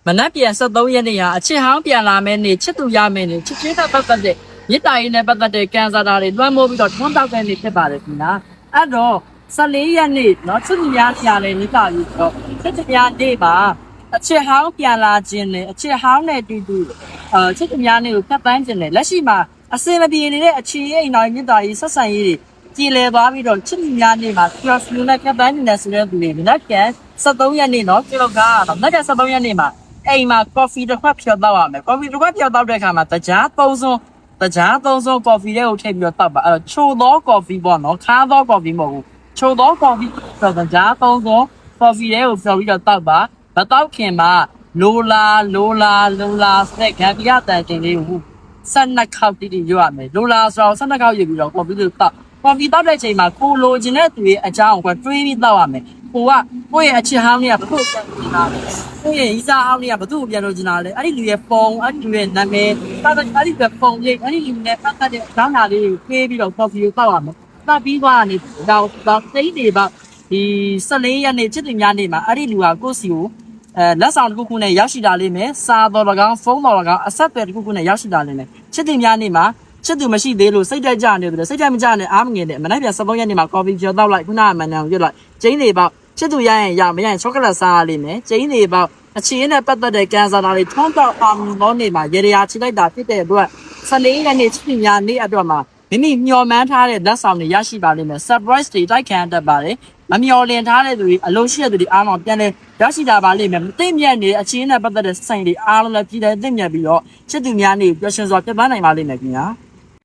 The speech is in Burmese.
မနက်ပြန်73ရက်နေ့ဟာအချစ်ဟောင်းပြန်လာမယ့်နေ့ချစ်သူရမယ့်နေ့ချစ်ချင်းနဲ့ပတ်သက်တဲ့မြစ်တာရင်နဲ့ပတ်သက်တဲ့ကန်ဆာတာတွေလွှမ်းမိုးပြီးတော့ထွန်းတောက်တဲ့နေ့ဖြစ်ပါတယ်ခင်ဗျာအဲ့တော့14ရက်နေ့เนาะချစ်သူများဆရာလည်းမြစ်တာကြီးတော့ချစ်သူများနေ့ပါအချစ်ဟောင်းပြန်လာခြင်းနဲ့အချစ်ဟောင်းနဲ့တူတူချစ်သူများနေ့ကိုဖတ်ပန်းခြင်းနဲ့လက်ရှိမှာအစင်မပြေနေတဲ့အခြေအိမ်တော်မြစ်တာကြီးဆက်ဆံရေးတွေကြည်လည်သွားပြီးတော့ချစ်သူများနေ့မှာ cross view နဲ့ဖတ်ပန်းနေတဲ့ဆိုတဲ့သူတွေမနက်ပြန်73ရက်နေ့เนาะကျွန်တော်ကတော့မနက်73ရက်နေ့မှာအိမ်မှာ coffee တစ်ခွက်ဖြောတောက်ရမယ် coffee တစ်ခွက်ဖြောတောက်တဲ့အခါမှာတကြားသုံးစုံ coffee တွေကိုထည့်ပြီးတော့တောက်ပါအဲ့တော့ချိုသော coffee ပေါ့နော်ခါသော coffee မဟုတ်ဘူးချိုသော coffee ဆိုတော့တကြားသုံးစုံ coffee တွေကိုဖြောပြီးတော့တောက်ပါမတောက်ခင်မှာလိုလာစတဲ့ဂမ်ဘီယာတန်တင်လေးကို12ခေါက်တိတိရွတ်ရမယ်လိုလာဆိုတော့12ခေါက်ရွတ်ပြီးတော့ coffee ကိုတောက် coffee တောက်တဲ့ချိန်မှာကိုလိုချင်တဲ့သူရဲ့အကြောင်းကိုတွေးပြီးတောက်ရမယ်ကိုယ့်ရဲ့အချစ်ဟောင်းလေးကဘုသူ့ပြန်လို့ချင်တာလဲကိုယ့်ရဲ့ဤစားဟောင်းလေးကဘသူ့ကိုပြန်လို့ချင်တာလဲအဲ့ဒီလူရဲ့ပုံအဲ့ဒီလူရဲ့နာမည်အဲ့ဒီကပုံလေးအဲ့ဒီလူနဲ့ပတ်သက်တဲ့ခေါင်းနာလေးကိုပေးပြီးတော့ coffee ကိုတောက်ရမယ်တောက်ပြီးသွားနေတော့သိနေပါဒီ14ရက်နေ့ချစ်သူများနေ့မှာအဲ့ဒီလူကကိုယ့်စီကိုလက်ဆောင်တစ်ခုခုနဲ့ရောက်ရှိလာလိမ့်မယ်စာတော်၎င်းဖုန်းတော်၎င်းအဆက်အသွယ်တစ်ခုခုနဲ့ရောက်ရှိလာလိမ့်မယ်ချစ်သူများနေ့မှာချစ်သူမရှိသေးလို့စိတ်တက်ကြနေတယ်စိတ်တက်မကြနဲ့အားမငယ်နဲ့မနေ့ပြန်73ရက်နေ့မှာ coffee ကြော်တောက်လိုက်ခုနကမန်နံကိုရွတ်လိုက်ကျင်းနေပေါ့ချစ်သူရရင်ရမရရင်ချောကလက်စားရလိမ့်မယ်ကျင်းနေပေါ့အခြေရင်းနဲ့ပတ်သက်တဲ့ကန်ဆာတာတွေထွန်းတောက်အောင်သောနေ့မှာရေရာချိလိုက်တာဖြစ်တဲ့အတွက်14ရက်နေ့ချစ်သူများနေ့အတွက်မှာမိမိမျှော်မှန်းထားတဲ့လက်ဆောင်တွေရရှိပါလိမ့်မယ် surprise တွေတိုက်ခံတတ်ပါတယ်မမျှော်လင့်ထားတဲ့သူတွေအလုံးရှိတဲ့သူတွေအားလုံးပြန်လဲရရှိတာပါလိမ့်မယ်မသိမြတ်နေအခြေရင်းနဲ့ပတ်သက်တဲ့စိုင်တွေအားလုံးလည်းပြည်တယ်သိမြတ်ပြီးတော့ချစ်သူများနေ့ပျော်ရွှင်စွာပြသနိုင်ပါလိမ့်မယ်ခင်ဗျာ